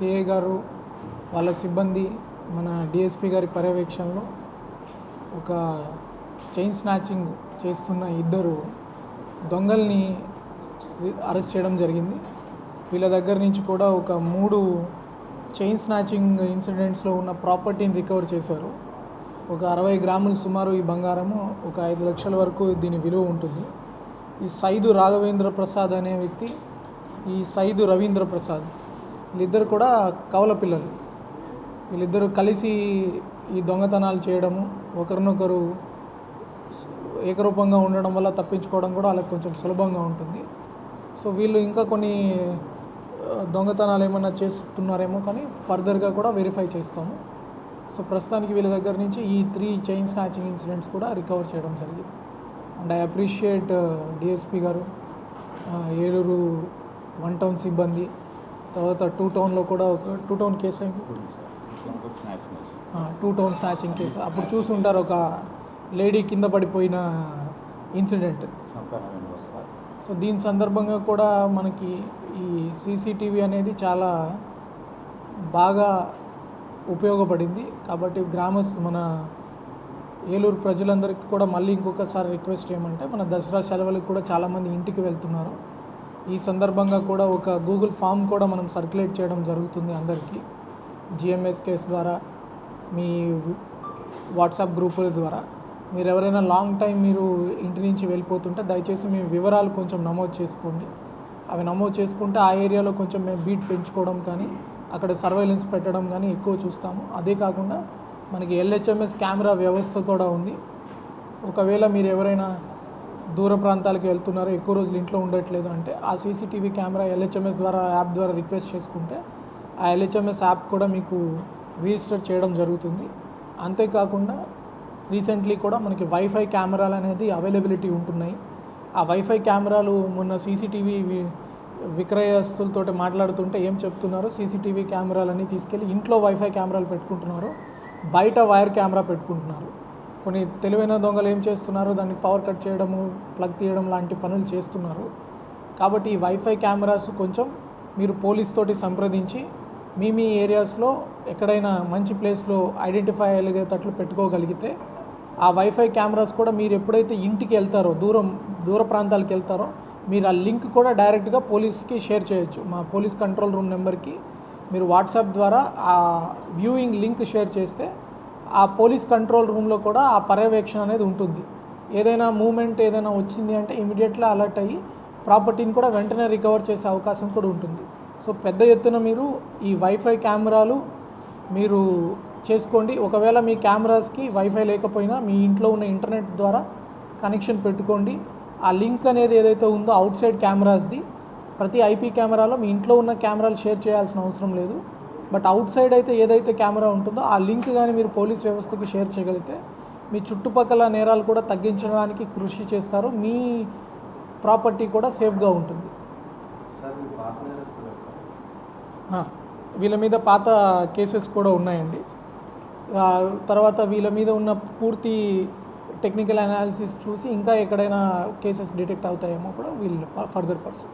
CI గారు వాళ్ళ సిబ్బంది మన డిఎస్పి గారి పర్యవేక్షణలో ఒక చైన్ స్నాచింగ్ చేస్తున్న ఇద్దరు దొంగల్ని అరెస్ట్ చేయడం జరిగింది. వీళ్ళ దగ్గర నుంచి కూడా ఒక 3 చైన్ స్నాచింగ్ ఇన్సిడెంట్స్లో ఉన్న ప్రాపర్టీని రికవర్ చేశారు. ఒక 60 గ్రాములు సుమారు ఈ బంగారము, ఒక 5 లక్షల వరకు దీని విలువ ఉంటుంది. ఈ సైదు రాఘవేంద్ర ప్రసాద్ అనే వ్యక్తి, ఈ సైదు రవీంద్ర ప్రసాద్, వీళ్ళిద్దరు కూడా కవల పిల్లలు. వీళ్ళిద్దరూ కలిసి ఈ దొంగతనాలు చేయడము, ఒకరినొకరు ఏకరూపంగా ఉండడం వల్ల తప్పించుకోవడం కూడా వాళ్ళకి కొంచెం సులభంగా ఉంటుంది. సో వీళ్ళు ఇంకా కొన్ని దొంగతనాలు ఏమన్నా చేస్తున్నారేమో కానీ ఫర్దర్గా కూడా వెరిఫై చేస్తాము. సో ప్రస్తుతానికి వీళ్ళ దగ్గర నుంచి ఈ 3 చైన్ స్నాచింగ్ ఇన్సిడెంట్స్ కూడా రికవర్ చేయడం జరిగింది. అండ్ ఐ అప్రిషియేట్ డిఎస్పి గారు, ఏలూరు 1 టౌన్ సిబ్బంది, తర్వాత 2 టౌన్లో కూడా ఒక 2 టౌన్ కేసు అయింది, 2 టౌన్ స్నాచింగ్ కేసు. అప్పుడు చూసుంటారు ఒక లేడీ కింద పడిపోయిన ఇన్సిడెంట్. సో దీని సందర్భంగా కూడా మనకి ఈ సీసీటీవీ అనేది చాలా బాగా ఉపయోగపడింది. కాబట్టి మన ఏలూరు ప్రజలందరికీ కూడా మళ్ళీ ఇంకొకసారి రిక్వెస్ట్ ఏమంటే, మన దసరా సెలవులకు కూడా చాలామంది ఇంటికి వెళ్తున్నారు. ఈ సందర్భంగా కూడా ఒక గూగుల్ ఫామ్ కూడా మనం సర్క్యులేట్ చేయడం జరుగుతుంది అందరికీ, జిఎంఎస్ కేసు ద్వారా, మీ వాట్సాప్ గ్రూపుల ద్వారా. మీరు ఎవరైనా లాంగ్ టైం మీరు ఇంటి నుంచి వెళ్ళిపోతుంటే దయచేసి మీ వివరాలు కొంచెం నమోదు చేసుకోండి. అవి నమోదు చేసుకుంటే ఆ ఏరియాలో కొంచెం మేము బీట్ పెంచుకోవడం కానీ, అక్కడ సర్వేలెన్స్ పెట్టడం కానీ ఎక్కువ చూస్తాము. అదే కాకుండా మనకి ఎల్హెచ్ఎంఎస్ కెమెరా వ్యవస్థ కూడా ఉంది. ఒకవేళ మీరు ఎవరైనా దూర ప్రాంతాలకు వెళ్తున్నారో, ఎక్కువ రోజులు ఇంట్లో ఉండట్లేదు అంటే, ఆ సీసీటీవీ కెమెరా ఎల్హెచ్ఎంఎస్ ద్వారా యాప్ ద్వారా రిక్వెస్ట్ చేసుకుంటే ఆ ఎల్హెచ్ఎంఎస్ యాప్ కూడా మీకు రిజిస్టర్ చేయడం జరుగుతుంది. అంతేకాకుండా రీసెంట్లీ కూడా మనకి వైఫై కెమెరాలు అనేది అవైలబిలిటీ ఉంటున్నాయి. ఆ వైఫై కెమెరాలు మొన్న సీసీటీవీ విక్రయస్తులతో మాట్లాడుతుంటే ఏం చెప్తున్నారు, సీసీటీవీ కెమెరాలన్నీ తీసుకెళ్ళి ఇంట్లో వైఫై కెమెరాలు పెట్టుకుంటున్నారు, బయట వైర్ కెమెరా పెట్టుకుంటున్నారు. కొన్ని తెలివైన దొంగలు ఏం చేస్తున్నారు, దాన్ని పవర్ కట్ చేయడము, ప్లగ్ తీయడం లాంటి పనులు చేస్తున్నారు. కాబట్టి ఈ వైఫై కెమెరాస్ కొంచెం మీరు పోలీస్ తోటి సంప్రదించి మీ ఏరియాస్లో ఎక్కడైనా మంచి ప్లేస్లో ఐడెంటిఫై అయ్యేటట్లు పెట్టుకోగలిగితే, ఆ వైఫై కెమెరాస్ కూడా మీరు ఎప్పుడైతే ఇంటికి వెళ్తారో, దూర ప్రాంతాలకు వెళ్తారో, మీరు ఆ లింక్ కూడా డైరెక్ట్గా పోలీస్కి షేర్ చేయొచ్చు. మా పోలీస్ కంట్రోల్ రూమ్ నెంబర్కి మీరు వాట్సాప్ ద్వారా ఆ వ్యూయింగ్ లింక్ షేర్ చేస్తే ఆ పోలీస్ కంట్రోల్ రూమ్లో కూడా ఆ పర్యవేక్షణ అనేది ఉంటుంది. ఏదైనా మూమెంట్ ఏదైనా వచ్చింది అంటే ఇమీడియట్గా అలర్ట్ అయ్యి ప్రాపర్టీని కూడా వెంటనే రికవర్ చేసే అవకాశం కూడా ఉంటుంది. సో పెద్ద ఎత్తున మీరు ఈ వైఫై కెమెరాలు మీరు చేసుకోండి. ఒకవేళ మీ కెమెరాస్కి వైఫై లేకపోయినా మీ ఇంట్లో ఉన్న ఇంటర్నెట్ ద్వారా కనెక్షన్ పెట్టుకోండి. ఆ లింక్ అనేది ఏదైతే ఉందో అవుట్ సైడ్ కెమెరాస్ది, ప్రతి ఐపీ కెమెరాలో మీ ఇంట్లో ఉన్న కెమెరాలు షేర్ చేయాల్సిన అవసరం లేదు. బట్ అవుట్ సైడ్ అయితే ఏదైతే కెమెరా ఉంటుందో ఆ లింక్ కానీ మీరు పోలీస్ వ్యవస్థకు షేర్ చేయగలిగితే మీ చుట్టుపక్కల నేరాలు కూడా తగ్గించడానికి కృషి చేస్తారు. మీ ప్రాపర్టీ కూడా సేఫ్గా ఉంటుంది. వీళ్ళ మీద పాత కేసెస్ కూడా ఉన్నాయండి. తర్వాత వీళ్ళ మీద ఉన్న పూర్తి టెక్నికల్ అనాలిసిస్ చూసి ఇంకా ఎక్కడైనా కేసెస్ డిటెక్ట్ అవుతాయేమో కూడా వీళ్ళు ఫర్దర్ పర్సన్